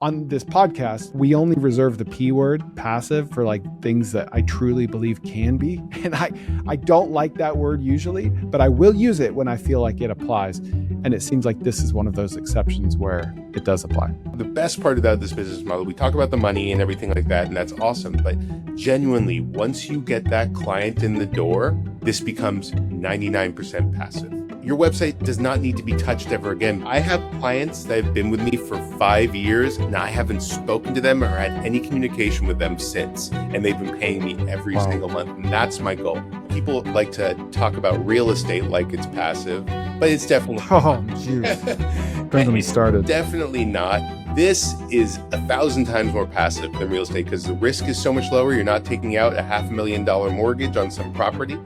On this podcast, we only reserve the P word, passive, for like things that I truly believe can be. And I don't like that word usually, but I will use it when I feel like it applies. And it seems like this is one of those exceptions where it does apply. The best part about this business model, we talk about the money and everything like that, and that's awesome. But genuinely, once you get that client in the door, this becomes 99% passive. Your website does not need to be touched ever again. I have clients that have been with me for 5 years, and I haven't spoken to them or had any communication with them since. And they've been paying me every single month. And that's my goal. People like to talk about real estate like it's passive, but it's definitely jeez. Don't get me started. Definitely not. This is 1,000 times more passive than real estate because the risk is so much lower. You're not taking out a $500,000 mortgage on some property.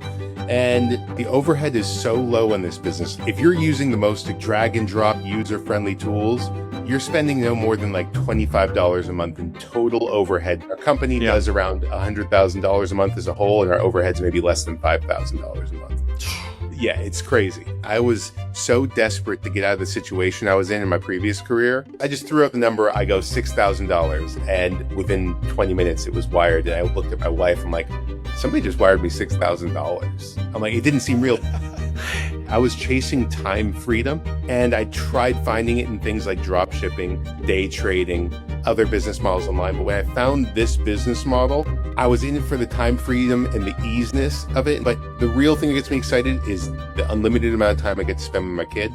And the overhead is so low in this business. If you're using the most drag and drop user-friendly tools, you're spending no more than like $25 a month in total overhead. Our company does around $100,000 a month as a whole, and our overhead's maybe less than $5,000 a month. Yeah, it's crazy. I was so desperate to get out of the situation I was in my previous career. I just threw out the number. I go $6,000, and within 20 minutes it was wired. And I looked at my wife. I'm like, somebody just wired me $6,000. I'm like, it didn't seem real. I was chasing time freedom, and I tried finding it in things like drop shipping, day trading, other business models online. But when I found this business model, I was in it for the time freedom and the easiness of it. But the real thing that gets me excited is the unlimited amount of time I get to spend with my kid.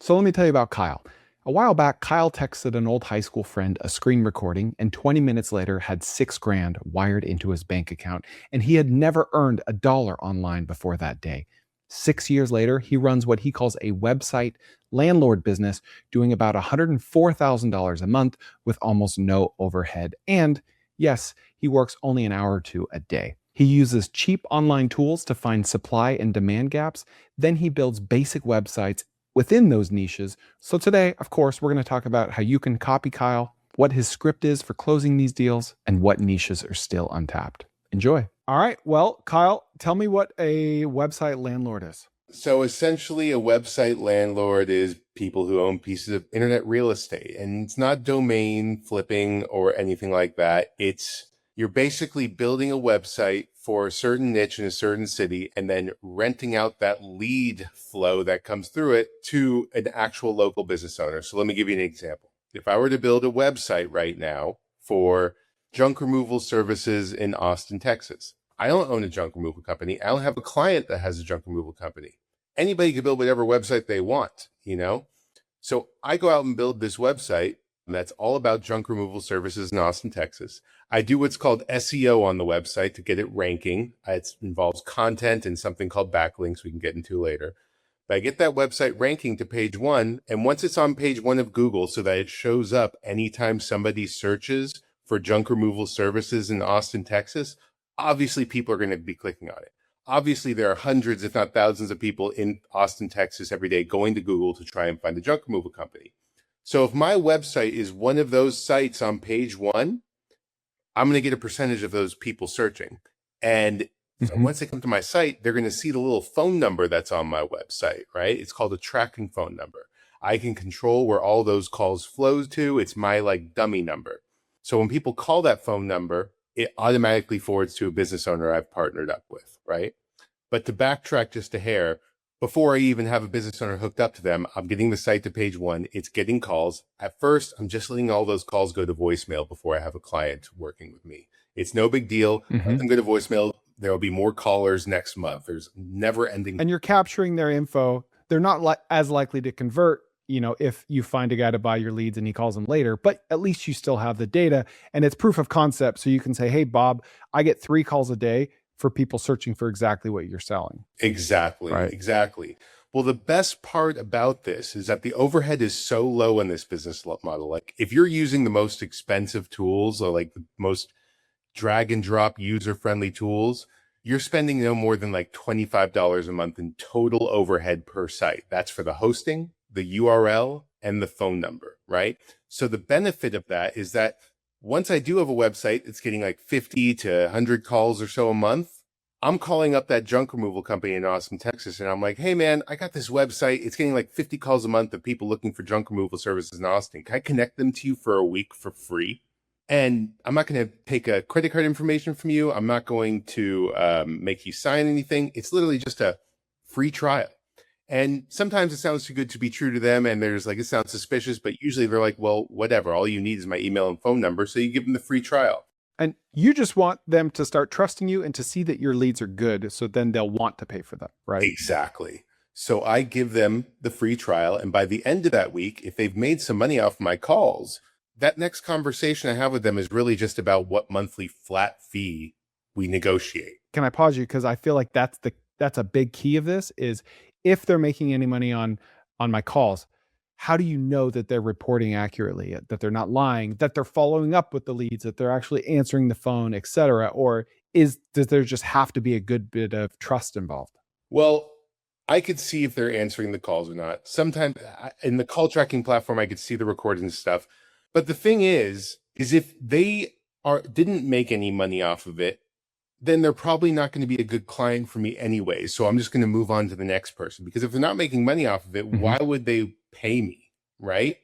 So let me tell you about Kyle. A while back, Kyle texted an old high school friend a screen recording, and 20 minutes later had $6,000 wired into his bank account, and he had never earned $1 online before that day. 6 years later, he runs what he calls a website landlord business, doing about $104,000 a month with almost no overhead. And yes, he works only an hour or two a day. He uses cheap online tools to find supply and demand gaps. Then he builds basic websites within those niches. So today, of course, we're going to talk about how you can copy Kyle, what his script is for closing these deals, and what niches are still untapped. Enjoy. All right. Well, Kyle, tell me what a website landlord is. So essentially, a website landlord is people who own pieces of internet real estate. And it's not domain flipping or anything like that. You're basically building a website for a certain niche in a certain city and then renting out that lead flow that comes through it to an actual local business owner. So let me give you an example. If I were to build a website right now for junk removal services in Austin, Texas, I don't own a junk removal company. I don't have a client that has a junk removal company. Anybody can build whatever website they want, So I go out and build this website that's all about junk removal services in Austin, Texas. I do what's called SEO on the website to get it ranking. It involves content and something called backlinks we can get into later. But I get that website ranking to page 1. And once it's on page 1 of Google so that it shows up anytime somebody searches for junk removal services in Austin, Texas, obviously people are going to be clicking on it. Obviously, there are hundreds, if not thousands of people in Austin, Texas every day going to Google to try and find a junk removal company. So if my website is one of those sites on page 1, I'm going to get a percentage of those people searching. And once they come to my site, they're going to see the little phone number that's on my website, right? It's called a tracking phone number. I can control where all those calls flow to. It's my dummy number. So when people call that phone number, it automatically forwards to a business owner I've partnered up with, right? But to backtrack just a hair, before I even have a business owner hooked up to them, I'm getting the site to page 1. It's getting calls. At first, I'm just letting all those calls go to voicemail before I have a client working with me. It's no big deal. Let them go to voicemail. There will be more callers next month. There's never ending. And you're capturing their info. They're not as likely to convert, if you find a guy to buy your leads and he calls them later, but at least you still have the data and it's proof of concept. So you can say, hey, Bob, I get 3 calls a day for people searching for exactly what you're selling. Exactly. Right? Exactly. Well, the best part about this is that the overhead is so low in this business model. If you're using the most expensive tools or the most drag and drop user-friendly tools, you're spending no more than $25 a month in total overhead per site. That's for the hosting, the URL, and the phone number, right? So the benefit of that is that once I do have a website, it's getting 50 to 100 calls or so a month. I'm calling up that junk removal company in Austin, Texas, and I'm like, hey man, I got this website. It's getting like 50 calls a month of people looking for junk removal services in Austin. Can I connect them to you for a week for free? And I'm not going to take a credit card information from you. I'm not going to make you sign anything. It's literally just a free trial. And sometimes it sounds too good to be true to them. And there's like, it sounds suspicious, but usually they're like, well, whatever. All you need is my email and phone number. So you give them the free trial. And you just want them to start trusting you and to see that your leads are good. So then they'll want to pay for them, right? Exactly. So I give them the free trial. And by the end of that week, if they've made some money off my calls, that next conversation I have with them is really just about what monthly flat fee we negotiate. Can I pause you? Because I feel like that's a big key of this is if they're making any money on my calls, how do you know that they're reporting accurately, that they're not lying, that they're following up with the leads, that they're actually answering the phone, et cetera? Or does there just have to be a good bit of trust involved? Well, I could see if they're answering the calls or not. Sometimes in the call tracking platform, I could see the recordings and stuff. But the thing is if they didn't make any money off of it, then they're probably not going to be a good client for me anyway. So I'm just going to move on to the next person, because if they're not making money off of it, why would they pay me? Right?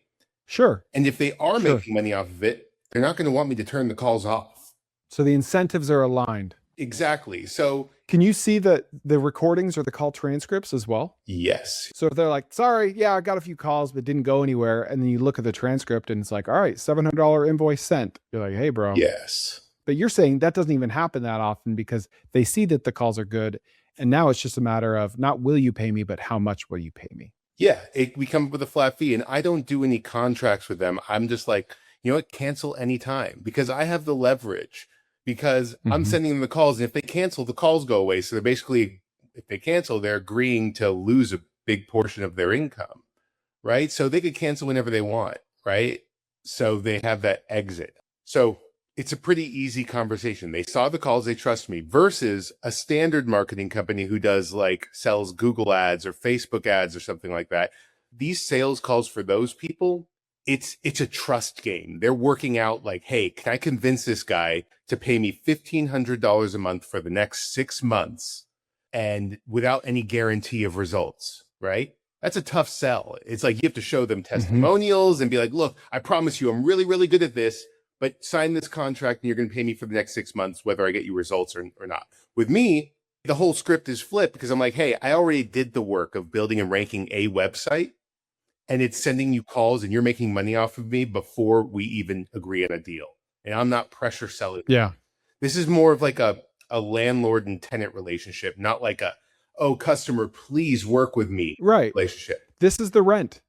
Sure. And if they are making money off of it, they're not going to want me to turn the calls off. So the incentives are aligned. Exactly. So can you see the recordings or the call transcripts as well? Yes. So if they're like, sorry, yeah, I got a few calls, but didn't go anywhere. And then you look at the transcript and it's like, all right, $700 invoice sent. You're like, hey, bro. Yes. But you're saying that doesn't even happen that often because they see that the calls are good. And now it's just a matter of not will you pay me, but how much will you pay me? Yeah. We come up with a flat fee, and I don't do any contracts with them. I'm just like, you know what? Cancel anytime, because I have the leverage, because I'm sending them the calls. And if they cancel, the calls go away. So they're basically, if they cancel, they're agreeing to lose a big portion of their income, right? So they could cancel whenever they want, right? So they have that exit. So it's a pretty easy conversation. They saw the calls, they trust me, versus a standard marketing company who does like sells Google ads or Facebook ads or something like that. These sales calls for those people, it's a trust game. They're working out like, hey, can I convince this guy to pay me $1,500 a month for the next 6 months and without any guarantee of results, right? That's a tough sell. It's like you have to show them testimonials and be like, look, I promise you I'm really, really good at this, but sign this contract and you're going to pay me for the next 6 months, whether I get you results or not. With me, the whole script is flipped, because I'm like, hey, I already did the work of building and ranking a website, and it's sending you calls and you're making money off of me before we even agree on a deal. And I'm not pressure selling. Yeah. This is more of like a landlord and tenant relationship, not like oh, customer, please work with me relationship. This is the rent.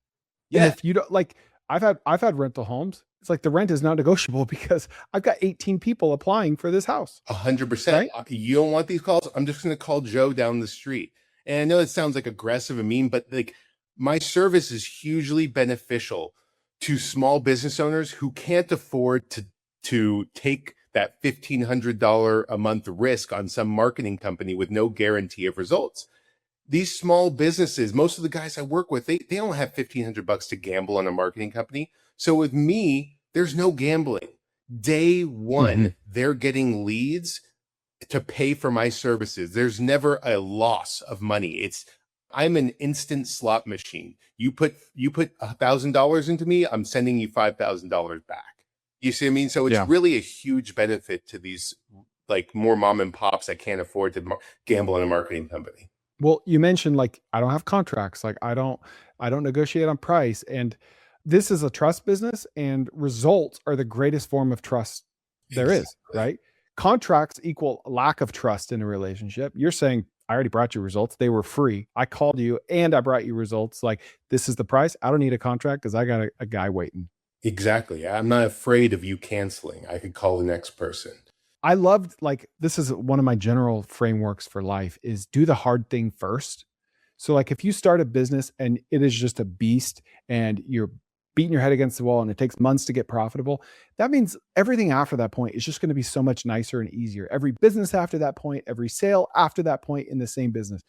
Yeah. And if you don't like, I've had rental homes. It's like the rent is not negotiable because I've got 18 people applying for this house. 100%. Right? You don't want these calls? I'm just going to call Joe down the street. And I know it sounds like aggressive and mean, but like my service is hugely beneficial to small business owners who can't afford to take that $1,500 a month risk on some marketing company with no guarantee of results. These small businesses, most of the guys I work with, they don't have $1,500 to gamble on a marketing company. So with me, there's no gambling. Day one, they're getting leads to pay for my services. There's never a loss of money. I'm an instant slot machine. You put $1,000 into me, I'm sending you $5,000 back. You see what I mean? So it's really a huge benefit to these like more mom and pops that can't afford to gamble on a marketing company. Well, you mentioned like, I don't have contracts. Like I don't negotiate on price. And this is a trust business, and results are the greatest form of trust there is, right? Contracts equal lack of trust in a relationship. You're saying, I already brought you results. They were free. I called you and I brought you results. Like, this is the price. I don't need a contract because I got a guy waiting. Exactly. I'm not afraid of you canceling. I could call the next person. I loved, like, this is one of my general frameworks for life, is do the hard thing first. So like if you start a business and it is just a beast and you're beating your head against the wall and it takes months to get profitable, that means everything after that point is just going to be so much nicer and easier. Every business after that point, every sale after that point in the same business.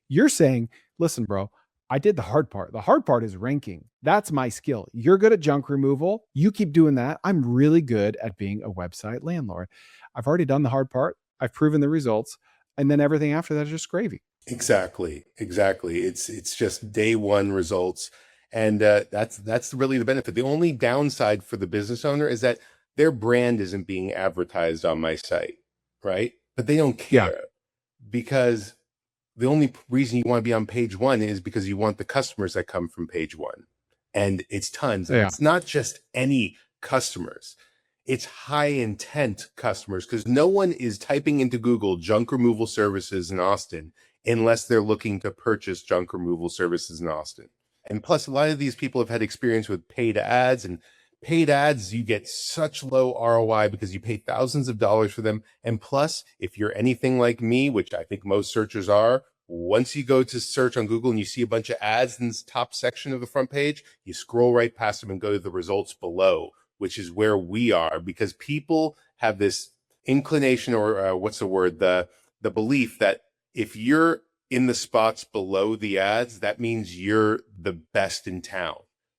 You're saying, listen, bro, I did the hard part. The hard part is ranking. That's my skill. You're good at junk removal. You keep doing that. I'm really good at being a website landlord. I've already done the hard part. I've proven the results. And then everything after that is just gravy. Exactly. It's just day one results, and that's really the benefit. The only downside for the business owner is that their brand isn't being advertised on my site, right? But they don't Yeah. care, because the only reason you want to be on page one is because you want the customers that come from page one, and it's tons. And Yeah. it's not just any customers. It's high intent customers, because no one is typing into Google junk removal services in Austin unless they're looking to purchase junk removal services in Austin. And plus, a lot of these people have had experience with paid ads, and paid ads, you get such low ROI because you pay thousands of dollars for them. And plus, if you're anything like me, which I think most searchers are, once you go to search on Google and you see a bunch of ads in this top section of the front page, you scroll right past them and go to the results below, which is where we are, because people have this inclination, or what's the word? The belief that if you're in the spots below the ads, that means you're the best in town.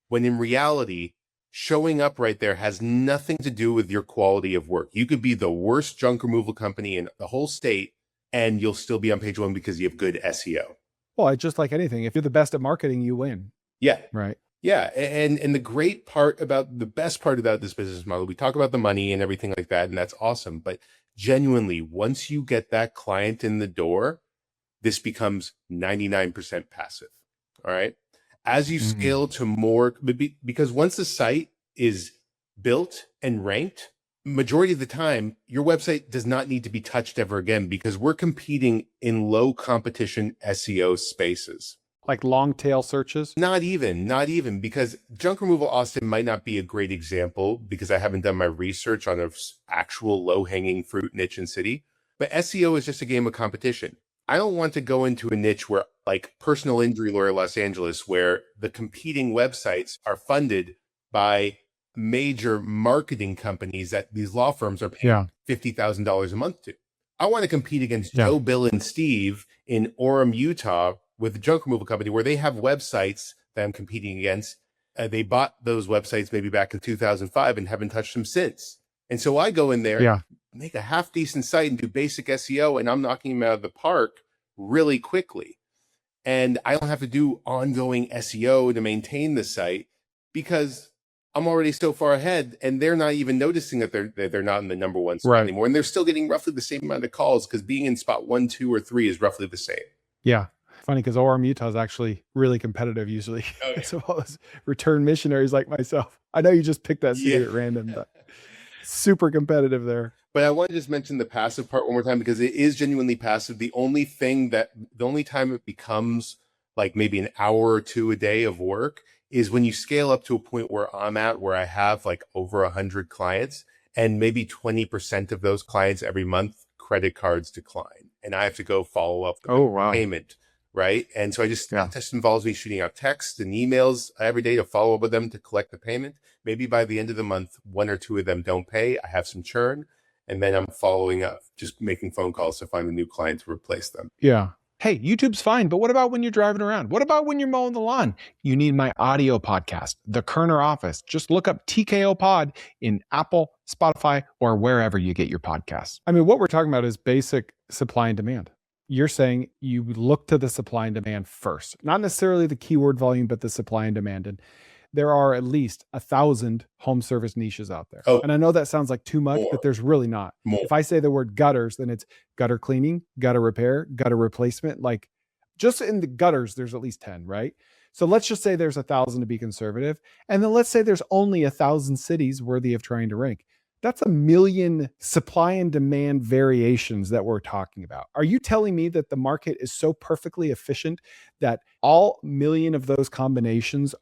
When in reality, showing up right there has nothing to do with your quality of work. You could be the worst junk removal company in the whole state, and you'll still be on page one because you have good SEO. Well, it's just like anything. If you're the best at marketing, you win. Yeah. Right. Yeah. And the best part about this business model, we talk about the money and everything like that, and that's awesome. But genuinely, once you get that client in the door, this becomes 99% passive. All right. As you scale to more, because once the site is built and ranked, majority of the time, your website does not need to be touched ever again, because we're competing in low competition SEO spaces. Like long tail searches? Not even, because junk removal Austin might not be a great example, because I haven't done my research on an actual low hanging fruit niche and city. But SEO is just a game of competition. I don't want to go into a niche where, like Personal Injury Lawyer Los Angeles, where the competing websites are funded by major marketing companies that these law firms are paying $50,000 a month to. I want to compete against Joe, Bill, and Steve in Orem, Utah, with a junk removal company where they have websites that I'm competing against. They bought those websites maybe back in 2005 and haven't touched them since. And so I go in there, make a half decent site and do basic SEO, and I'm knocking them out of the park really quickly. And I don't have to do ongoing SEO to maintain the site, because I'm already so far ahead, and they're not even noticing that they're not in the number one spot anymore. And they're still getting roughly the same amount of calls, because being in spot 1, 2, or 3 is roughly the same. Yeah. Funny, because Orem, Utah is actually really competitive usually. As well as return missionaries like myself. I know you just picked that city at random, but super competitive there. But I want to just mention the passive part one more time, because it is genuinely passive. The only time it becomes like maybe an hour or two a day of work is when you scale up to a point where I'm at, where I have like over 100 clients, and maybe 20% of those clients every month, credit cards decline, and I have to go follow up with payment. Right. And so this involves me shooting out texts and emails every day to follow up with them to collect the payment. Maybe by the end of the month, 1 or 2 of them don't pay. I have some churn, and then I'm following up, just making phone calls to find a new client to replace them. Yeah. Hey, YouTube's fine, but what about when you're driving around? What about when you're mowing the lawn? You need my audio podcast, The Koerner Office. Just look up TKO Pod in Apple, Spotify, or wherever you get your podcasts. I mean, what we're talking about is basic supply and demand. You're saying you look to the supply and demand first, not necessarily the keyword volume, but the supply and demand. And there are at least 1,000 home service niches out there. And I know that sounds like too much, but there's really not. If I say the word gutters, then it's gutter cleaning, gutter repair, gutter replacement. Like just in the gutters, there's at least 10, right? So let's just say there's 1,000 to be conservative. And then let's say there's only 1,000 cities worthy of trying to rank. That's 1 million supply and demand variations that we're talking about. Are you telling me that the market is so perfectly efficient that all 1 million of those combinations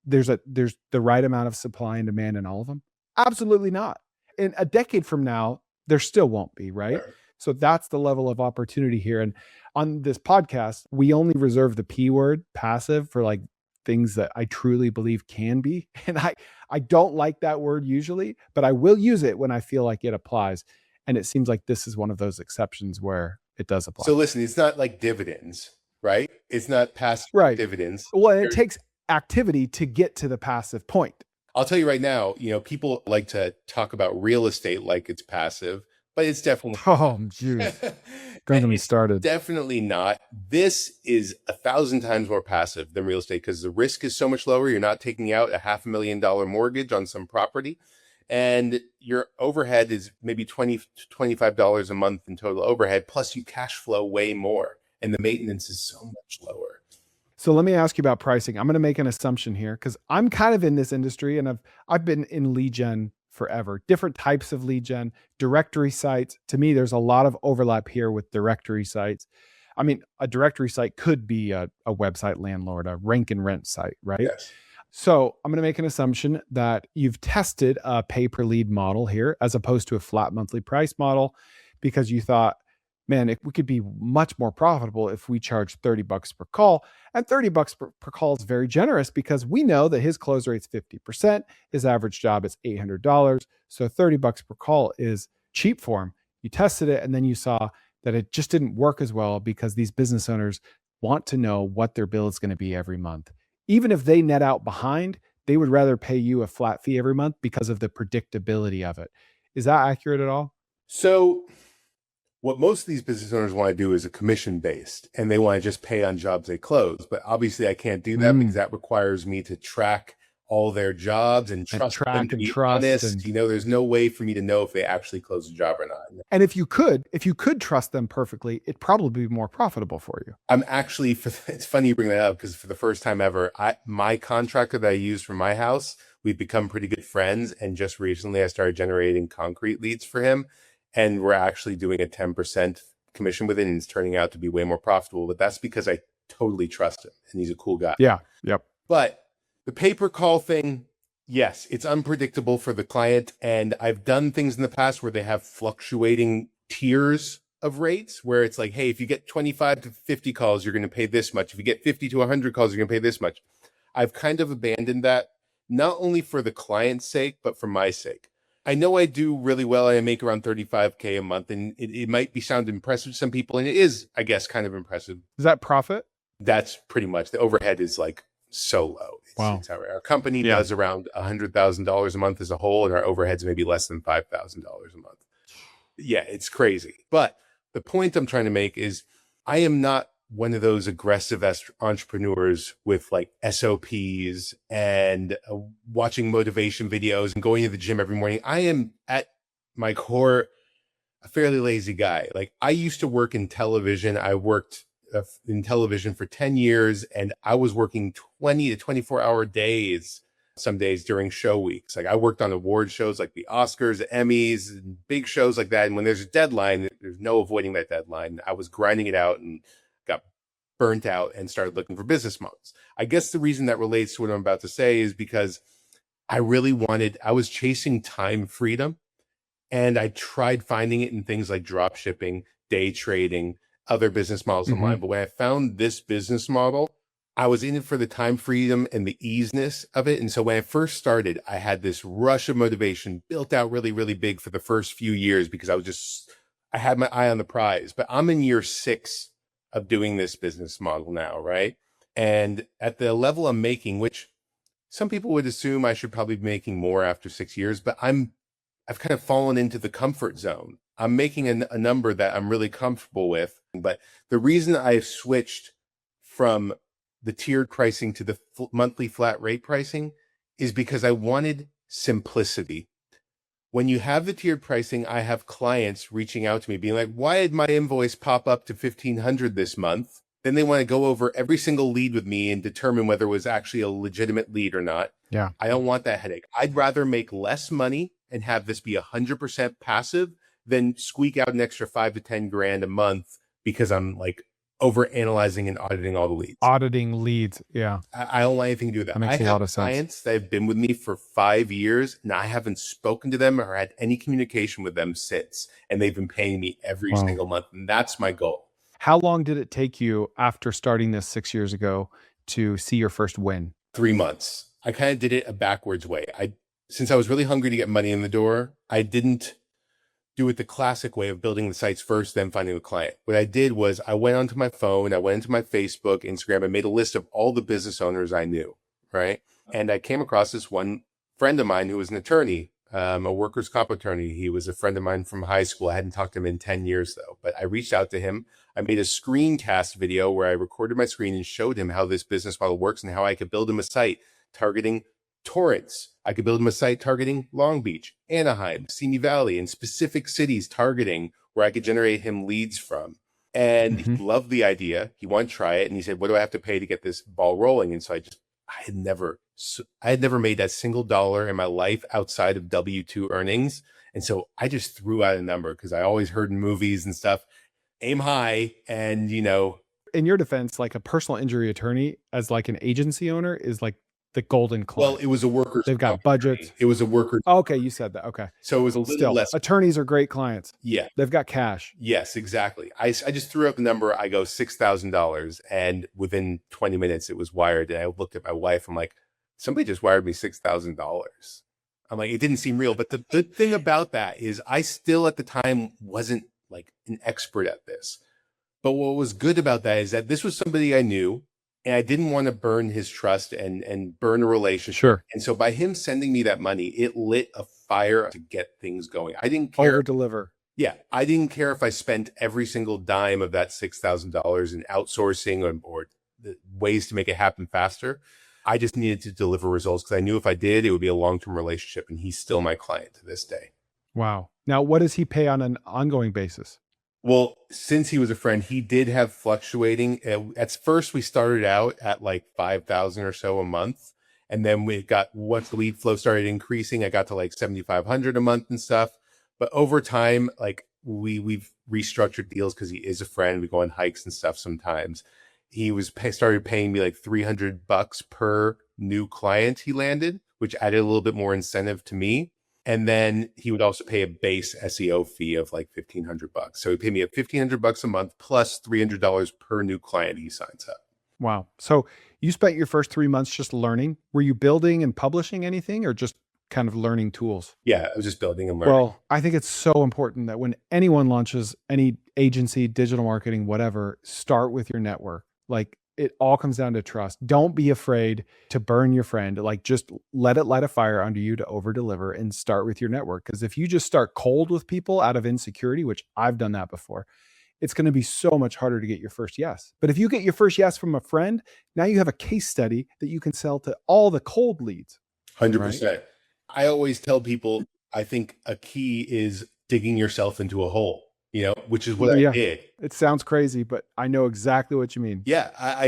there's the right amount of supply and demand in all of them? Absolutely not. In a decade from now, there still won't be, right? So that's the level of opportunity here. And on this podcast, we only reserve the P word, passive, for like things that I truly believe can be. And I don't like that word usually, but I will use it when I feel like it applies. And it seems like this is one of those exceptions where it does apply. So listen, it's not like dividends, right? It's not passive dividends. Well, it takes activity to get to the passive point. I'll tell you right now, people like to talk about real estate like it's passive, but it's definitely Oh, jeez. Don't get me it's started. definitely not. This is 1,000 times more passive than real estate because the risk is so much lower. You're not taking out a $500,000 mortgage on some property, and your overhead is maybe $20 to $25 a month in total overhead. Plus, you cash flow way more, and the maintenance is so much lower. So let me ask you about pricing. I'm going to make an assumption here because I'm kind of in this industry and I've been in lead gen forever. Different types of lead gen, directory sites. To me, there's a lot of overlap here with directory sites. I mean, a directory site could be a website landlord, a rank and rent site, right? Yes. So I'm going to make an assumption that you've tested a pay per lead model here as opposed to a flat monthly price model because you thought, man, we could be much more profitable if we charge $30 per call. And $30 per call is very generous because we know that his close rate's 50%. His average job is $800. So $30 per call is cheap for him. You tested it and then you saw that it just didn't work as well because these business owners want to know what their bill is going to be every month. Even if they net out behind, they would rather pay you a flat fee every month because of the predictability of it. Is that accurate at all? So what most of these business owners want to do is a commission based, and they want to just pay on jobs they close. But obviously I can't do that because that requires me to track all their jobs and trust them to be honest. There's no way for me to know if they actually close a job or not. And if you could trust them perfectly, it'd probably be more profitable for you. I'm actually, it's funny you bring that up because for the first time ever, my contractor that I use for my house, we've become pretty good friends. And just recently I started generating concrete leads for him. And we're actually doing a 10% commission with it. And it's turning out to be way more profitable. But that's because I totally trust him and he's a cool guy. Yeah. Yep. But the pay-per-call thing, yes, it's unpredictable for the client. And I've done things in the past where they have fluctuating tiers of rates where it's like, hey, if you get 25 to 50 calls, you're going to pay this much. If you get 50 to 100 calls, you're going to pay this much. I've kind of abandoned that, not only for the client's sake, but for my sake. I know I do really well. I make around $35K a month, and it might sound impressive to some people, and it is, I guess, kind of impressive. Is that profit? That's pretty much. The overhead is like so low. It's our company does around $100,000 a month as a whole, and our overhead's maybe less than $5,000 a month. Yeah, it's crazy. But the point I'm trying to make is I am not one of those aggressive entrepreneurs with like SOPs and watching motivation videos and going to the gym every morning. I am at my core a fairly lazy guy. Like I used to work in television. I worked in television for 10 years and I was working 20 to 24-hour days some days during show weeks. Like I worked on award shows like the Oscars, the Emmys, and big shows like that. And when there's a deadline, there's no avoiding that deadline. I was grinding it out and got burnt out and started looking for business models. I guess the reason that relates to what I'm about to say is because I was chasing time freedom, and I tried finding it in things like drop shipping, day trading, other business models online. But when I found this business model, I was in it for the time freedom and the easiness of it. And so when I first started, I had this rush of motivation built out really, really big for the first few years because I had my eye on the prize. But I'm in year 6 of doing this business model now, right? And at the level I'm making, which some people would assume I should probably be making more after 6 years, but I've kind of fallen into the comfort zone. I'm making a number that I'm really comfortable with. But the reason I've switched from the tiered pricing to the monthly flat rate pricing is because I wanted simplicity. When you have the tiered pricing, I have clients reaching out to me being like, why did my invoice pop up to $1,500 this month? Then they want to go over every single lead with me and determine whether it was actually a legitimate lead or not. Yeah. I don't want that headache. I'd rather make less money and have this be 100% passive than squeak out an extra 5 to 10 grand a month because I'm like over analyzing and auditing all the leads. Auditing leads. Yeah. I don't want anything to do with that. That makes a lot of sense. Clients that have been with me for 5 years and I haven't spoken to them or had any communication with them since. And they've been paying me every single month. And that's my goal. How long did it take you after starting this 6 years ago to see your first win? 3 months. I kind of did it a backwards way. Since I was really hungry to get money in the door, I didn't do it the classic way of building the sites first, then finding a client. What I did was I went onto my phone, I went into my Facebook, Instagram, I made a list of all the business owners I knew, right? And I came across this one friend of mine who was an attorney, a workers' comp attorney. He was a friend of mine from high school. I hadn't talked to him in 10 years though, but I reached out to him. I made a screencast video where I recorded my screen and showed him how this business model works and how I could build him a site targeting Torrance. I could build him a site targeting Long Beach, Anaheim, Simi Valley, and specific cities targeting where I could generate him leads from. And he loved the idea. He wanted to try it. And he said, what do I have to pay to get this ball rolling? And so I had never made that single dollar in my life outside of W-2 earnings. And so I just threw out a number because I always heard in movies and stuff, aim high. And, in your defense, like a personal injury attorney as like an agency owner is like the golden client. Well, it was a workers. They've got budgets. It was a worker. Oh, okay, you said that. Okay. So it was a little less. Attorneys are great clients. Yeah. They've got cash. Yes, exactly. I just threw up the number. I go $6,000. And within 20 minutes, it was wired. And I looked at my wife. I'm like, somebody just wired me $6,000. I'm like, it didn't seem real. But the good thing about that is I still at the time wasn't like an expert at this. But what was good about that is that this was somebody I knew. And I didn't want to burn his trust and burn a relationship. Sure. And so by him sending me that money, it lit a fire to get things going. I didn't care. Over deliver. Yeah. I didn't care if I spent every single dime of that $6,000 in outsourcing or the ways to make it happen faster. I just needed to deliver results because I knew if I did, it would be a long-term relationship. And he's still my client to this day. Wow. Now, what does he pay on an ongoing basis? Well, since he was a friend, he did have fluctuating. At first, we started out at like 5,000 or so a month. And then once the lead flow started increasing, I got to like 7,500 a month and stuff. But over time, like we've restructured deals because he is a friend. We go on hikes and stuff sometimes. He started paying me like $300 per new client he landed, which added a little bit more incentive to me. And then he would also pay a base SEO fee of like $1,500. So he paid me $1,500 a month plus $300 per new client he signs up. Wow. So you spent your first 3 months just learning. Were you building and publishing anything or just kind of learning tools? Yeah, I was just building and learning. Well, I think it's so important that when anyone launches any agency, digital marketing, whatever, start with your network. Like it all comes down to trust. Don't be afraid to burn your friend. Like just let it light a fire under you to over deliver and start with your network. Because if you just start cold with people out of insecurity, which I've done that before, it's going to be so much harder to get your first yes. But if you get your first yes from a friend, now you have a case study that you can sell to all the cold leads. 100%. Right? I always tell people, I think a key is digging yourself into a hole. Which is what I did. It sounds crazy, but I know exactly what you mean. Yeah. I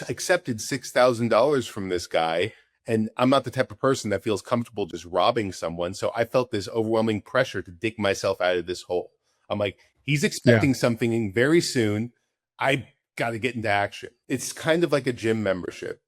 accepted $6,000 from this guy, and I'm not the type of person that feels comfortable just robbing someone. So I felt this overwhelming pressure to dig myself out of this hole. I'm like, he's expecting something very soon. I got to get into action. It's kind of like a gym membership.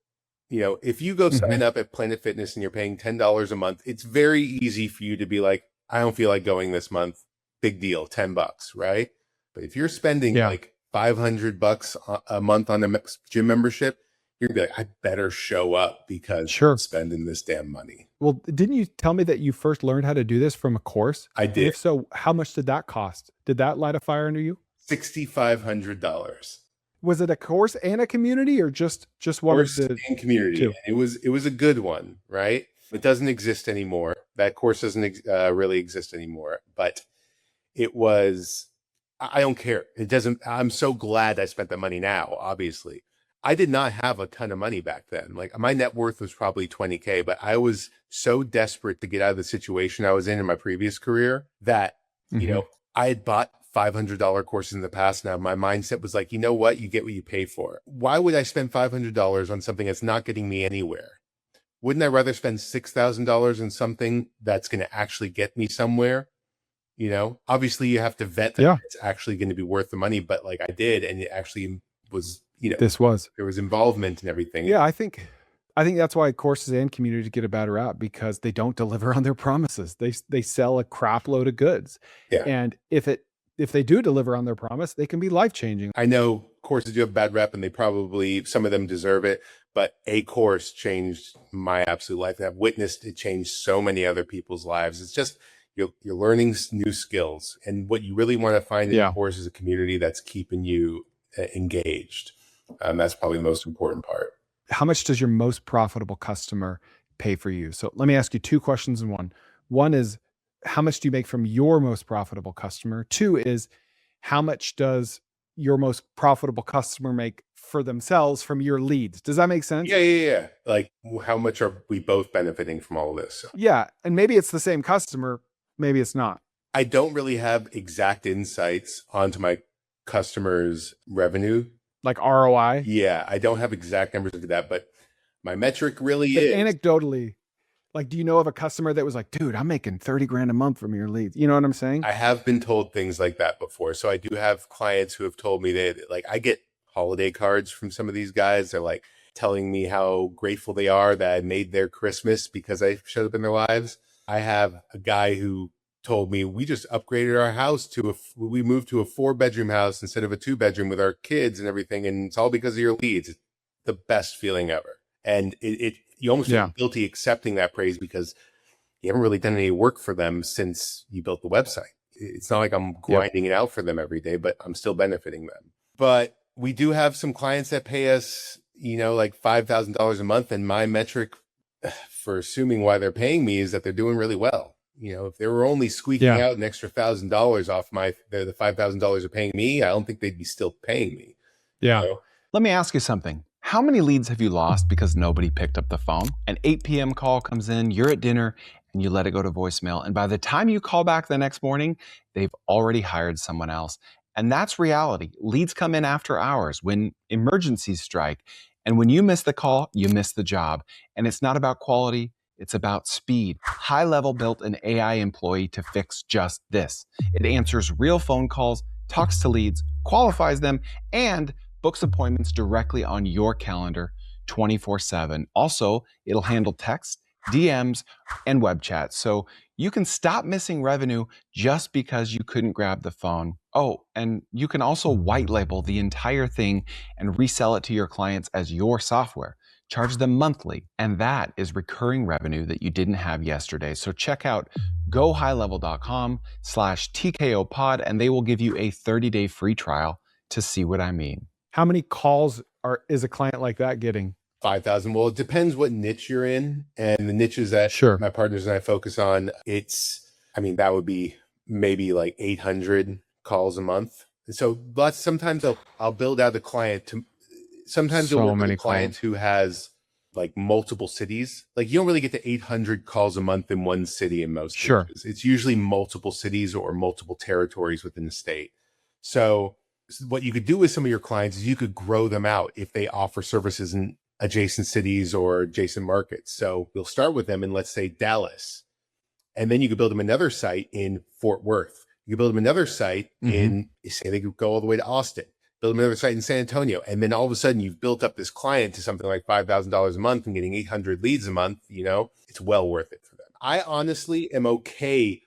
If you go sign up at Planet Fitness and you're paying $10 a month, it's very easy for you to be like, I don't feel like going this month. Big deal, $10, right? But if you're spending like $500 a month on a gym membership, you're gonna be like, I better show up because I'm spending this damn money. Well, didn't you tell me that you first learned how to do this from a course? I did. And if so, how much did that cost? Did that light a fire under you? $6,500. Was it a course and a community, or just one course of the and community? It was a good one, right? It doesn't exist anymore. That course doesn't really exist anymore, but it was, I don't care. It doesn't, I'm so glad I spent the money now, obviously. I did not have a ton of money back then. Like my net worth was probably 20K, but I was so desperate to get out of the situation I was in my previous career that, I had bought $500 courses in the past. Now my mindset was like, you know what? You get what you pay for. Why would I spend $500 on something that's not getting me anywhere? Wouldn't I rather spend $6,000 on something that's going to actually get me somewhere? Obviously you have to vet that it's actually going to be worth the money, but like I did, and it actually was, there was involvement and everything. Yeah. I think that's why courses and community get a bad rap, because they don't deliver on their promises. They sell a crap load of goods. Yeah. And if they do deliver on their promise, they can be life-changing. I know courses do have bad rep, and they probably, some of them deserve it, but a course changed my absolute life. And I've witnessed it change so many other people's lives. It's just, you're learning new skills, and what you really want to find in a course is a community that's keeping you engaged. That's probably the most important part. How much does your most profitable customer pay for you? So let me ask you two questions in one. One is, how much do you make from your most profitable customer? Two is, how much does your most profitable customer make for themselves from your leads? Does that make sense? Yeah. Like, how much are we both benefiting from all of this? Yeah. And maybe it's the same customer, maybe it's not. I don't really have exact insights onto my customers' revenue. Like ROI. Yeah, I don't have exact numbers into that, but my metric really But is. anecdotally, like, do you know of a customer that was like, dude, I'm making 30 grand a month from your leads? You know what I'm saying? I have been told things like that before. So I do have clients who have told me that, like, I get holiday cards from some of these guys. They're like telling me how grateful they are that I made their Christmas because I showed up in their lives. I have a guy who told me we just upgraded our house we moved to a 4-bedroom house instead of a 2-bedroom with our kids and everything. And it's all because of your leads. It's the best feeling ever. And you almost feel guilty accepting that praise because you haven't really done any work for them since you built the website. It's not like I'm grinding it out for them every day, but I'm still benefiting them. But we do have some clients that pay us, like $5,000 a month. And my metric for assuming why they're paying me is that they're doing really well. If they were only squeaking out an extra $1,000 off the $5,000 they're paying me, I don't think they'd be still paying me. Yeah. Let me ask you something. How many leads have you lost because nobody picked up the phone? An 8 p.m. call comes in, you're at dinner, and you let it go to voicemail. And by the time you call back the next morning, they've already hired someone else. And that's reality. Leads come in after hours when emergencies strike. And when you miss the call, you miss the job. And it's not about quality, it's about speed. High Level built an AI employee to fix just this. It answers real phone calls, talks to leads, qualifies them, and books appointments directly on your calendar 24/7. Also, it'll handle text, DMs, and web chat. So you can stop missing revenue just because you couldn't grab the phone. Oh, and you can also white label the entire thing and resell it to your clients as your software. Charge them monthly. And that is recurring revenue that you didn't have yesterday. So check out gohighlevel.com/TKO pod, and they will give you a 30-day free trial to see what I mean. How many calls is a client like that getting? 5,000. Well, it depends what niche you're in, and the niches that my partners and I focus on. That would be maybe like 800 calls a month. So, but sometimes I'll build out a client to. Sometimes you'll work with a client who has like multiple cities. Like, you don't really get to 800 calls a month in one city in most cases. It's usually multiple cities or multiple territories within the state. So what you could do with some of your clients is you could grow them out if they offer services in adjacent cities or adjacent markets. So we'll start with them in, let's say, Dallas. And then you could build them another site in Fort Worth. You could build them another site in, say they could go all the way to Austin, build them another site in San Antonio. And then all of a sudden you've built up this client to something like $5,000 a month and getting 800 leads a month. It's well worth it for them. I honestly am okay.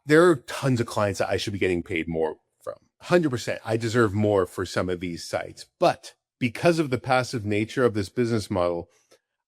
There are tons of clients that I should be getting paid more from. 100%. I deserve more for some of these sites. But because of the passive nature of this business model,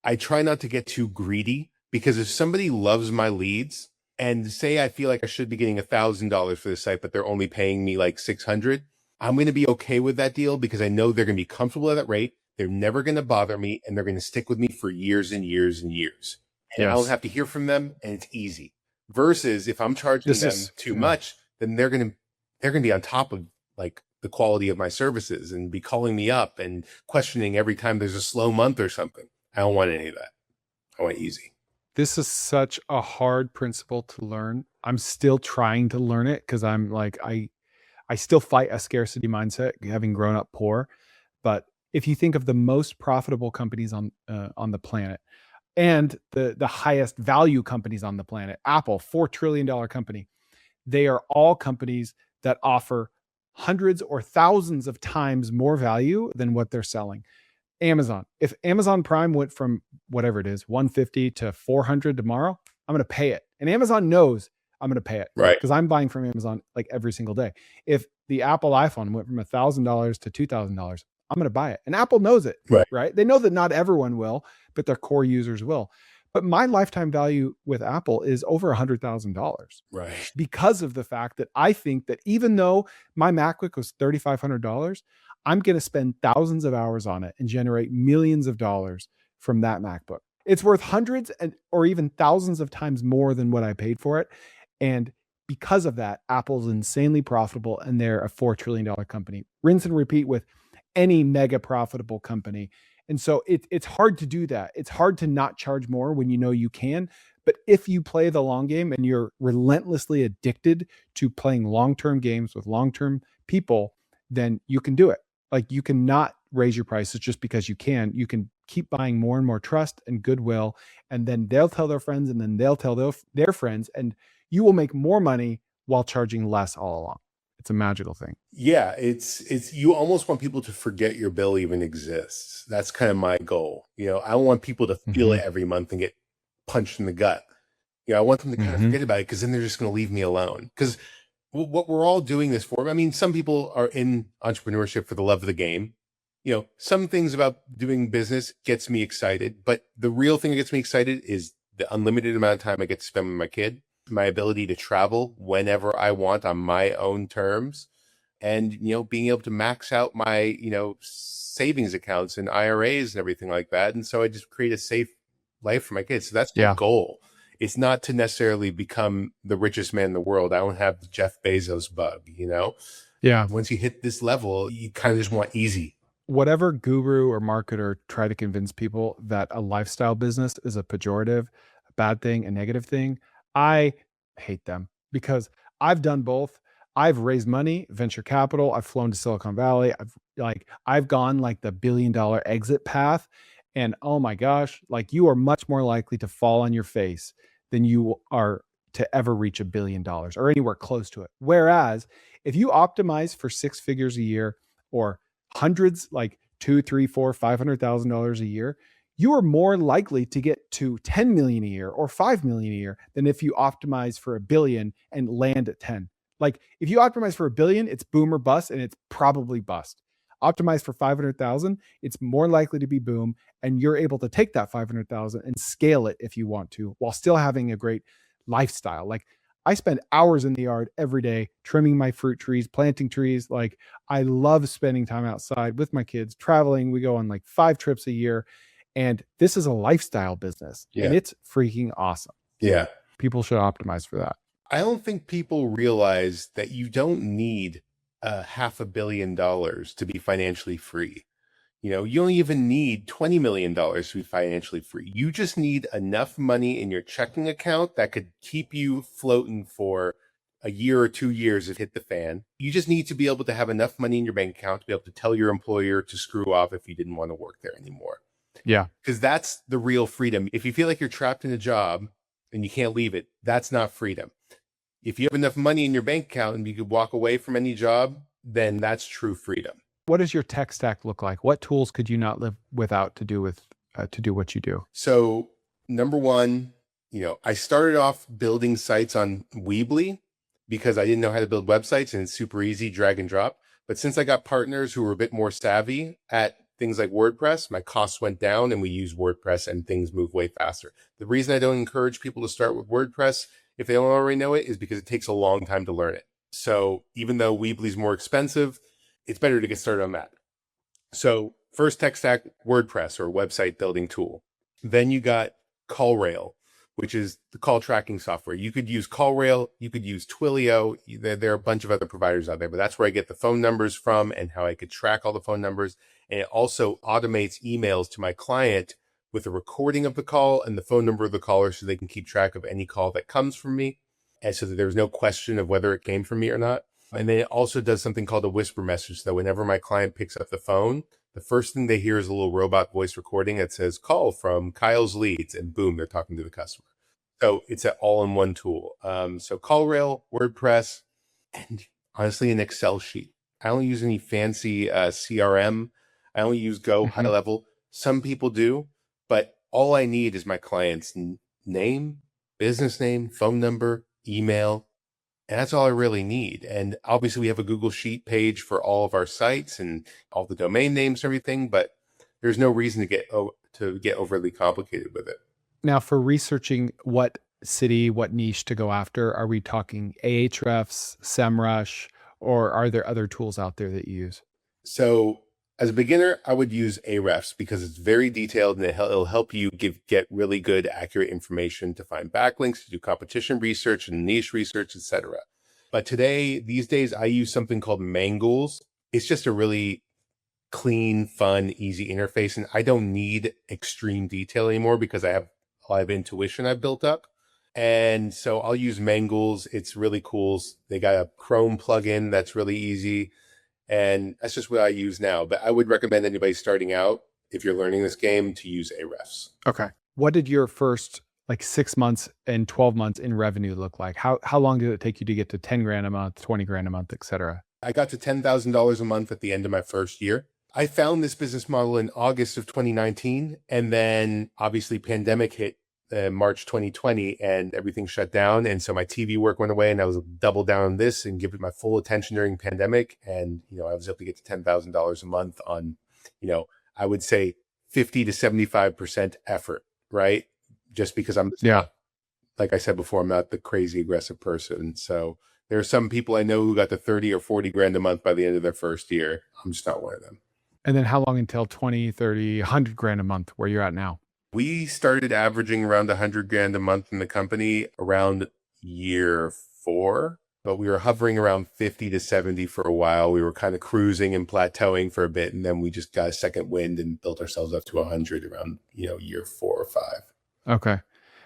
I try not to get too greedy, because if somebody loves my leads and say I feel like I should be getting $1,000 for this site, but they're only paying me like 600, I'm going to be okay with that deal because I know they're going to be comfortable at that rate. They're never going to bother me, and they're going to stick with me for years and years and years. And I don't have to hear from them, and it's easy. Versus if I'm charging them too much, then they're going to be on top of like the quality of my services and be calling me up and questioning every time there's a slow month or something. I don't want any of that. I want easy. This is such a hard principle to learn. I'm still trying to learn it because I'm like, I still fight a scarcity mindset, having grown up poor. But if you think of the most profitable companies on the planet and the highest value companies on the planet, Apple, $4 trillion company, they are all companies that offer hundreds or thousands of times more value than what they're selling. Amazon, if Amazon Prime went from whatever it is, 150 to 400 tomorrow, I'm going to pay it. And Amazon knows I'm going to pay it, right? Because I'm buying from Amazon like every single day. If the Apple iPhone went from $1,000 to $2,000, I'm going to buy it. And Apple knows it, right? They know that not everyone will, but their core users will. But my lifetime value with Apple is over $100,000, right? Because of the fact that I think that even though my MacBook was $3,500, I'm going to spend thousands of hours on it and generate millions of dollars from that MacBook. It's worth hundreds or even thousands of times more than what I paid for it. And because of that, Apple's insanely profitable and they're a $4 trillion company. Rinse and repeat with any mega profitable company. And so it's hard to do that. It's hard to not charge more when you know you can. But if you play the long game and you're relentlessly addicted to playing long-term games with long-term people, then you can do it. Like you cannot raise your prices just because you can. You can keep buying more and more trust and goodwill, and then they'll tell their friends, and then they'll tell their friends, and you will make more money while charging less all along. It's a magical thing. Yeah, it's you almost want people to forget your bill even exists. That's kind of my goal. I don't want people to feel it every month and get punched in the gut. I want them to kind of forget about it because then they're just going to leave me alone. Because what we're all doing this for, I mean, some people are in entrepreneurship for the love of the game. Some things about doing business gets me excited, but the real thing that gets me excited is the unlimited amount of time I get to spend with my kid, my ability to travel whenever I want on my own terms, and, being able to max out my, savings accounts and IRAs and everything like that. And so I just create a safe life for my kids. So that's my goal. It's not to necessarily become the richest man in the world. I don't have the Jeff Bezos bug, Yeah. Once you hit this level, you kind of just want easy. Whatever guru or marketer try to convince people that a lifestyle business is a pejorative, a bad thing, a negative thing, I hate them because I've done both. I've raised money, venture capital. I've flown to Silicon Valley. I've gone like the $1 billion exit path. And oh my gosh, like you are much more likely to fall on your face than you are to ever reach $1 billion or anywhere close to it. Whereas if you optimize for 6 figures a year or hundreds, like two, three, four, $500,000 a year, you are more likely to get to 10 million a year or 5 million a year than if you optimize for $1 billion and land at 10. Like if you optimize for $1 billion, it's boom or bust, and it's probably bust. Optimize for 500,000, it's more likely to be boom, and you're able to take that 500,000 and scale it if you want to, while still having a great lifestyle. Like I spend hours in the yard every day trimming my fruit trees, planting trees. Like I love spending time outside with my kids, traveling. We go on like 5 trips a year. And this is a lifestyle business. Yeah. And it's freaking awesome. Yeah. People should optimize for that. I don't think people realize that you don't need $500 million to be financially free. You don't even need $20 million to be financially free. You just need enough money in your checking account that could keep you floating for a year or 2 years if it hit the fan. You just need to be able to have enough money in your bank account to be able to tell your employer to screw off if you didn't want to work there anymore. Yeah. Because that's the real freedom. If you feel like you're trapped in a job and you can't leave it, that's not freedom. If you have enough money in your bank account and you could walk away from any job, then that's true freedom. What does your tech stack look like? What tools could you not live without to do what you do? So number one, I started off building sites on Weebly because I didn't know how to build websites, and it's super easy, drag and drop. But since I got partners who were a bit more savvy at things like WordPress, my costs went down and we use WordPress and things move way faster. The reason I don't encourage people to start with WordPress if they don't already know it is because it takes a long time to learn it. So even though Weebly's more expensive, it's better to get started on that. So first tech stack, WordPress or website building tool. Then you got CallRail, which is the call tracking software. You could use CallRail, you could use Twilio. There are a bunch of other providers out there, but that's where I get the phone numbers from and how I could track all the phone numbers. And it also automates emails to my client with a recording of the call and the phone number of the caller so they can keep track of any call that comes from me, and so that there's no question of whether it came from me or not. And then it also does something called a whisper message. So whenever my client picks up the phone, the first thing they hear is a little robot voice recording that says, call from Kyle's Leads, and boom, they're talking to the customer. So it's an all-in-one tool. So CallRail, WordPress, and honestly, an Excel sheet. I don't use any fancy CRM. I only use Go high level. Some people do, but all I need is my client's name, business name, phone number, email, and that's all I really need. And obviously we have a Google Sheet page for all of our sites and all the domain names and everything, but there's no reason to get overly complicated with it. Now, for researching what city, what niche to go after, are we talking Ahrefs, SEMrush, or are there other tools out there that you use? So As a beginner, I would use Ahrefs because it's very detailed and it'll help you get really good, accurate information to find backlinks, to do competition research and niche research, etc. But these days, I use something called Mangools. It's just a really clean, fun, easy interface, and I don't need extreme detail anymore because I have a lot of intuition I've built up. And so I'll use Mangools. It's really cool. They got a Chrome plugin that's really easy. And that's just what I use now. But I would recommend anybody starting out, if you're learning this game, to use Ahrefs. Okay. What did your first 6 months and 12 months in revenue look like? How long did it take you to get to 10 grand a month, 20 grand a month, et cetera? I got to $10,000 a month at the end of my first year. I found this business model in August of 2019. And then obviously pandemic hit March 2020 and everything shut down. And so my TV work went away and I was double down on this and give it my full attention during pandemic. And, I was able to get to $10,000 a month on, I would say 50 to 75% effort, right? Just because like I said before, I'm not the crazy aggressive person. So there are some people I know who got to 30 or 40 grand a month by the end of their first year. I'm just not one of them. And then how long until 20, 30, 100 grand a month where you're at now? We started averaging around 100 grand a month in the company around year 4, but we were hovering around 50 to 70 for a while. We were kind of cruising and plateauing for a bit, and then we just got a second wind and built ourselves up to 100 around, year 4 or 5. Okay.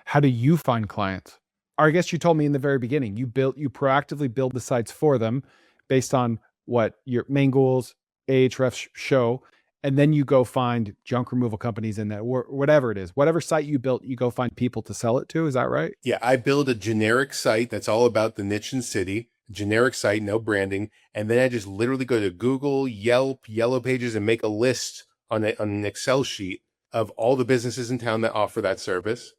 How do you find clients? Or I guess you told me in the very beginning, you proactively build the sites for them based on what your Mangools, Ahrefs show. And then you go find junk removal companies in that, whatever it is, whatever site you built, you go find people to sell it to. Is that right? Yeah, I build a generic site that's all about the niche and city, generic site, no branding. And then I just literally go to Google, Yelp, Yellow Pages, and make a list on an Excel sheet of all the businesses in town that offer that service.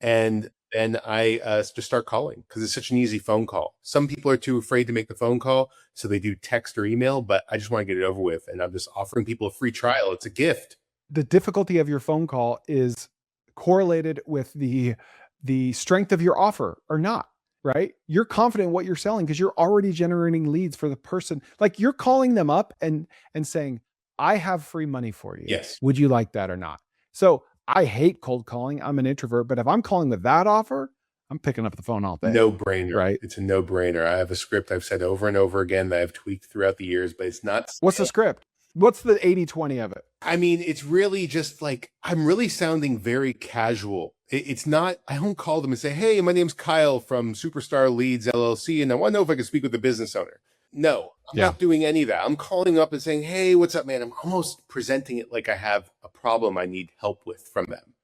And then I just start calling because it's such an easy phone call. Some people are too afraid to make the phone call, so they do text or email, but I just want to get it over with. And I'm just offering people a free trial. It's a gift. The difficulty of your phone call is correlated with the strength of your offer or not, right? You're confident in what you're selling because you're already generating leads for the person. Like you're calling them up and saying, I have free money for you. Yes. Would you like that or not? So I hate cold calling. I'm an introvert, but if I'm calling with that offer, I'm picking up the phone all day. No brainer. Right? It's a no brainer. I have a script I've said over and over again that I've tweaked throughout the years, but it's not. What's the script? What's the 80-20 of it? I mean, it's really just like, I'm really sounding very casual. It's not, I don't call them and say, hey, my name's Kyle from Superstar Leads LLC, and I want to know if I can speak with the business owner. No, I'm not doing any of that. I'm calling up and saying, hey, what's up, man? I'm almost presenting it like I have a problem I need help with from them.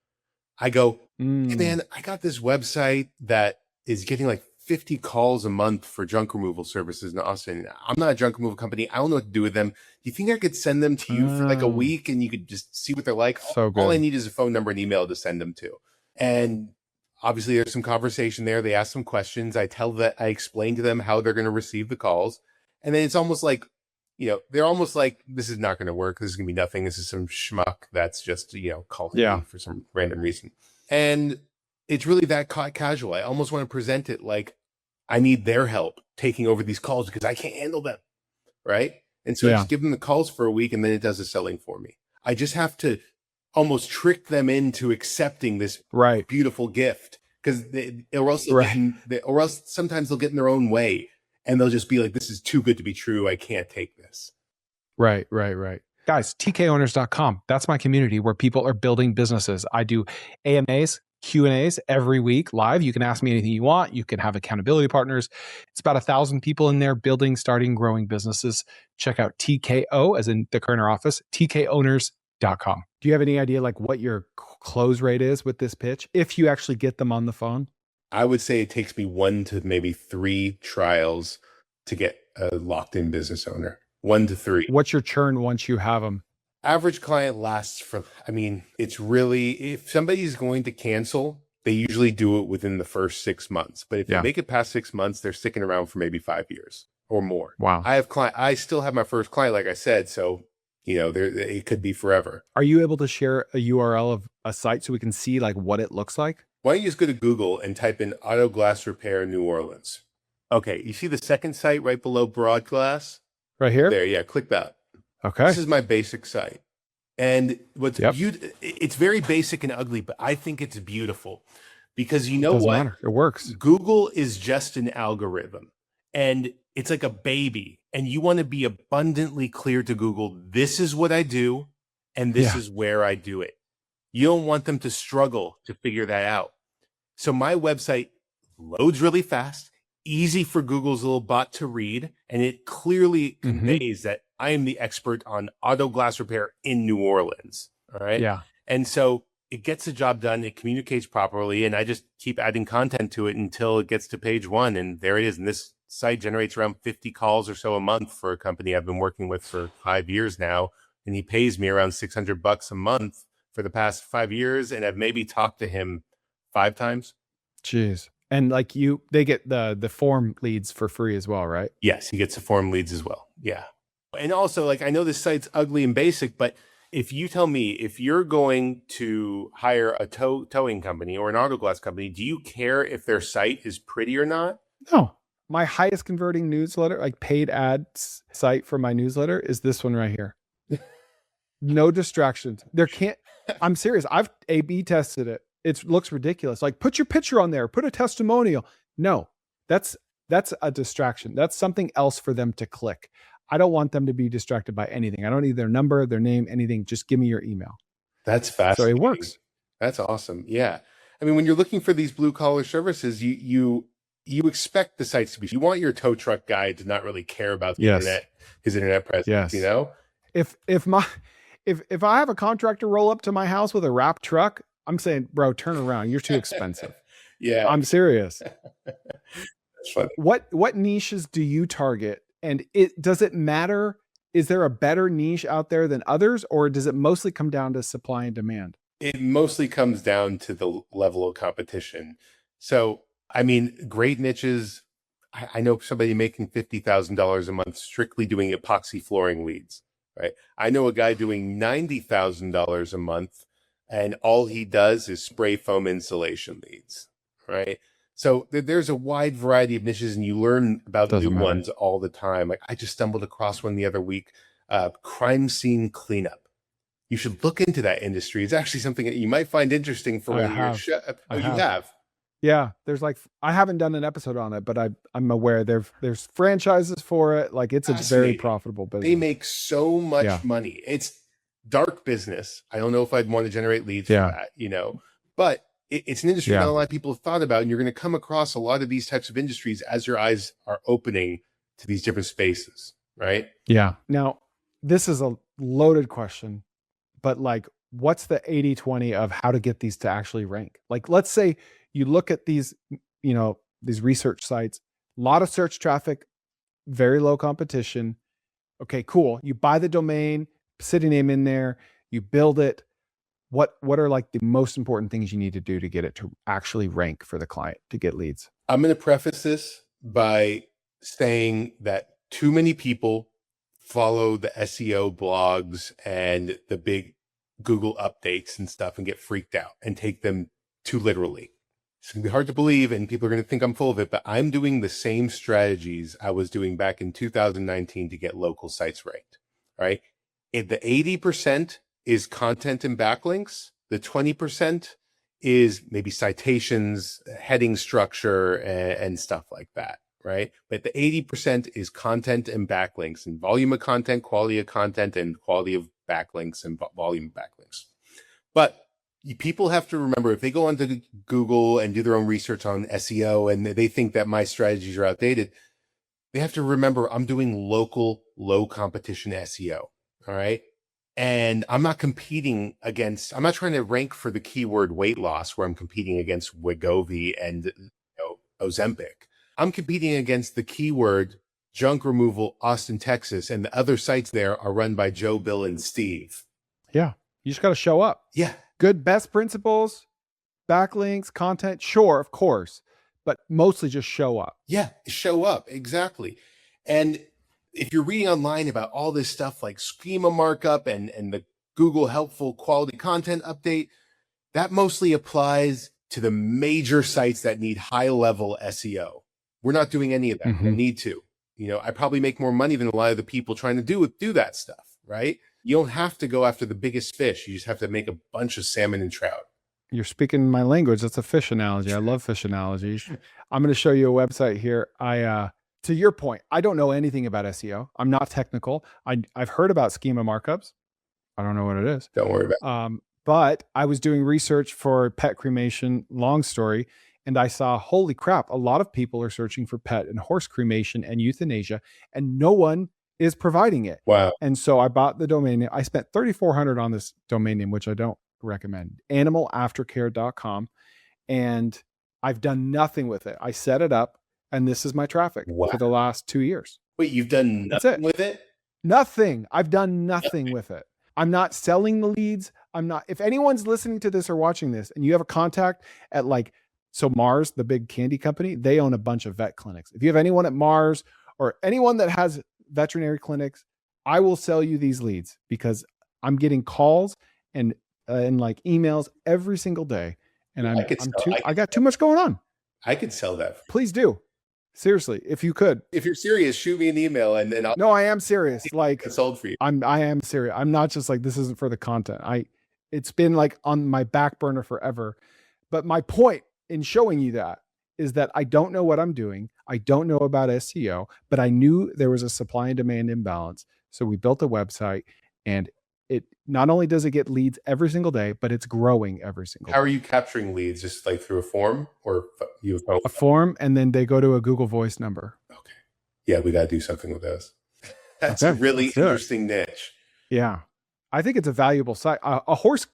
I go, hey, man, I got this website that is getting like 50 calls a month for junk removal services in Austin. I'm not a junk removal company. I don't know what to do with them. Do you think I could send them to you for like a week and you could just see what they're like? So good. All I need is a phone number and email to send them to. And obviously there's some conversation there. They ask some questions. I explain to them how they're going to receive the calls. And then it's almost like, they're almost like, this is not going to work. This is going to be nothing. This is some schmuck that's just, calling me for some random reason. And it's really that casual. I almost want to present it like I need their help taking over these calls because I can't handle them. Right. And so I just give them the calls for a week and then it does the selling for me. I just have to almost trick them into accepting this beautiful gift because or else sometimes they'll get in their own way. And they'll just be like, this is too good to be true. I can't take this. Right. Guys, tkowners.com. That's my community where people are building businesses. I do AMAs, Q&As every week live. You can ask me anything you want. You can have accountability partners. It's about 1,000 people in there building, starting, growing businesses. Check out TKO, as in the Koerner office, tkowners.com. Do you have any idea like what your close rate is with this pitch if you actually get them on the phone? I would say it takes me 1 to maybe 3 trials to get a locked-in business owner. 1 to 3. What's your churn once you have them? Average client lasts it's really, if somebody's going to cancel, they usually do it within the first 6 months. But if they make it past 6 months, they're sticking around for maybe 5 years or more. Wow. I still have my first client, like I said, so it could be forever. Are you able to share a URL of a site so we can see like what it looks like? Why don't you just go to Google and type in Auto Glass Repair New Orleans? Okay, you see the second site right below Broad Glass? Right here? There, yeah, click that. Okay. This is my basic site. And Yep. it's very basic and ugly, but I think it's beautiful because you know Doesn't what? matter. It works. Google is just an algorithm and it's like a baby. And you want to be abundantly clear to Google, this is what I do and this is where I do it. You don't want them to struggle to figure that out. So my website loads really fast, easy for Google's little bot to read, and it clearly conveys that I am the expert on auto glass repair in New Orleans. All right. Yeah. And so it gets the job done. It communicates properly. And I just keep adding content to it until it gets to page 1. And there it is. And this site generates around 50 calls or so a month for a company I've been working with for 5 years now. And he pays me around $600 a month for the past 5 years. And I've maybe talked to him 5 times. Jeez. And like they get the form leads for free as well, right? Yes, he gets the form leads as well. Yeah. And also, like, I know this site's ugly and basic, but if you tell me if you're going to hire a towing company or an auto glass company, do you care if their site is pretty or not? No. My highest converting newsletter, like paid ads site for my newsletter, is this one right here. No distractions. I'm serious. I've A/B tested it. It looks ridiculous. Like, put your picture on there, put a testimonial. No, that's a distraction. That's something else for them to click. I don't want them to be distracted by anything. I don't need their number, their name, anything. Just give me your email. That's fascinating. So it works. That's awesome. Yeah. I mean, when you're looking for these blue collar services, you expect the sites to be, you want your tow truck guy to not really care about the internet, his internet presence, you know? If I have a contractor roll up to my house with a wrapped truck, I'm saying, bro, turn around. You're too expensive. Yeah. I'm serious. That's funny. What niches do you target? And does it matter? Is there a better niche out there than others, or does it mostly come down to supply and demand? It mostly comes down to the level of competition. So, I mean, great niches. I know somebody making $50,000 a month strictly doing epoxy flooring leads, right? I know a guy doing $90,000 a month, and all he does is spray foam insulation leads, right? So there's a wide variety of niches, and you learn about new ones all the time. Like, I just stumbled across one the other week, crime scene cleanup. You should look into that industry. It's actually something that you might find interesting for one of your shows. Oh, you have? Yeah, I haven't done an episode on it, but I'm aware there's franchises for it. Like, it's a very profitable business. They make so much money. It's dark business. I don't know if I'd want to generate leads for that, you know, but it's an industry not a lot of people have thought about, and you're going to come across a lot of these types of industries as your eyes are opening to these different spaces, right? Yeah. Now, this is a loaded question, but like, what's the 80-20 of how to get these to actually rank? Like, let's say you look at these, you know, these research sites, a lot of search traffic, very low competition. Okay, cool. You buy the domain, city name in there, you build it. What are like the most important things you need to do to get it to actually rank for the client to get leads? I'm going to preface this by saying that too many people follow the SEO blogs and the big Google updates and stuff and get freaked out and take them too literally. It's going to be hard to believe, and people are going to think I'm full of it, but I'm doing the same strategies I was doing back in 2019 to get local sites ranked. All right. If the 80% is content and backlinks, the 20% is maybe citations, heading structure, and stuff like that, right? But the 80% is content and backlinks, and volume of content, quality of content, and quality of backlinks and volume of backlinks. But people have to remember, if they go onto Google and do their own research on SEO and they think that my strategies are outdated, they have to remember I'm doing local, low competition SEO. All right. And I'm not competing against, I'm not trying to rank for the keyword weight loss where I'm competing against Wegovy and Ozempic. I'm competing against the keyword junk removal, Austin, Texas, and the other sites there are run by Joe, Bill, and Steve. Yeah. You just got to show up. Yeah. Good best principles, backlinks, content. Sure, of course, but mostly just show up. Yeah. Show up. Exactly. And if you're reading online about all this stuff like schema markup and the Google helpful quality content update, that mostly applies to the major sites that need high level SEO. We're not doing any of that. We need to. You know, I probably make more money than a lot of the people trying to do that stuff, right? You don't have to go after the biggest fish. You just have to make a bunch of salmon and trout. You're speaking my language. That's a fish analogy. I love fish analogies. I'm going to show you a website here. To your point, I don't know anything about SEO. I'm not technical. I've heard about schema markups. I don't know what it is. Don't worry about it. But I was doing research for pet cremation, long story, and I saw, holy crap, a lot of people are searching for pet and horse cremation and euthanasia, and no one is providing it. Wow. And so I bought the domain name. I spent $3,400 on this domain name, which I don't recommend, animalaftercare.com. And I've done nothing with it. I set it up, and this is my traffic for the last 2 years. Wait, you've done nothing with it? Nothing. I've done nothing with it. I'm not selling the leads. If anyone's listening to this or watching this and you have a contact at Mars, the big candy company, they own a bunch of vet clinics. If you have anyone at Mars or anyone that has veterinary clinics, I will sell you these leads because I'm getting calls and emails every single day. And I got too much going on. I could sell that. Please do. Seriously, if you could. If you're serious, shoot me an email and I'll. No, I am serious. It's sold for you. I am serious. I'm not just this isn't for the content. It's been on my back burner forever. But my point in showing you that is that I don't know what I'm doing. I don't know about SEO, but I knew there was a supply and demand imbalance. So we built a website, and it not only does it get leads every single day, but it's growing every single day. How are you capturing leads? Just through a form or you have a form, and then they go to a Google Voice number. Okay. Yeah, we got to do something with those. That's a really interesting niche. Yeah. I think it's a valuable site. A horse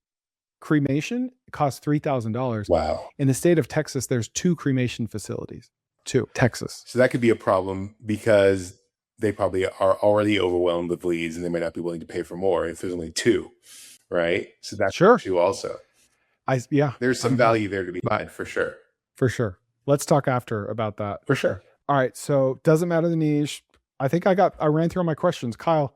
cremation costs $3,000. Wow. In the state of Texas, there's 2 cremation facilities. 2. Texas. So that could be a problem because they probably are already overwhelmed with leads and they might not be willing to pay for more if there's only 2, right? So that's sure. Issue also. There's some value there to be had for sure. For sure. Let's talk after about that. For sure. All right. So doesn't matter the niche. I think I ran through all my questions. Kyle,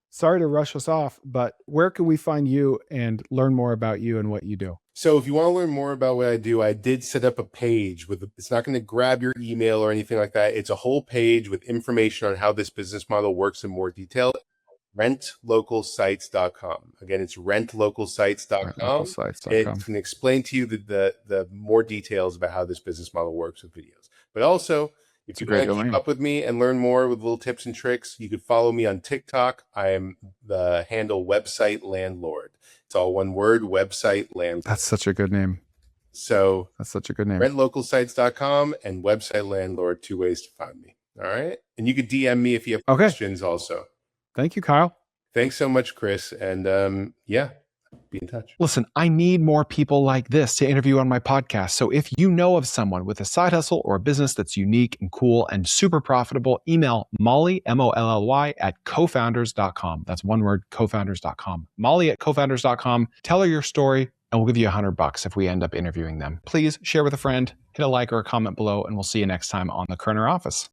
sorry to rush us off, but where can we find you and learn more about you and what you do? So if you want to learn more about what I do, I did set up a page it's not going to grab your email or anything like that. It's a whole page with information on how this business model works in more detail. rentlocalsites.com. Again, it's rentlocalsites.com. It can explain to you the more details about how this business model works with videos. But also, if you want to keep up with me and learn more with little tips and tricks, you could follow me on TikTok. I am the handle Website Landlord. It's all one word, Website Landlord. That's such a good name. So that's such a good name. rentlocalsites.com and Website Landlord, 2 ways to find me. All right. And you could DM me if you have questions also. Thank you, Kyle. Thanks so much, Chris. And be in touch. Listen, I need more people like this to interview on my podcast. So if you know of someone with a side hustle or a business that's unique and cool and super profitable, email Molly, Molly, at cofounders.com. That's one word, cofounders.com. Molly at cofounders.com. Tell her your story and we'll give you $100 if we end up interviewing them. Please share with a friend, hit a like or a comment below, and we'll see you next time on the Koerner Office.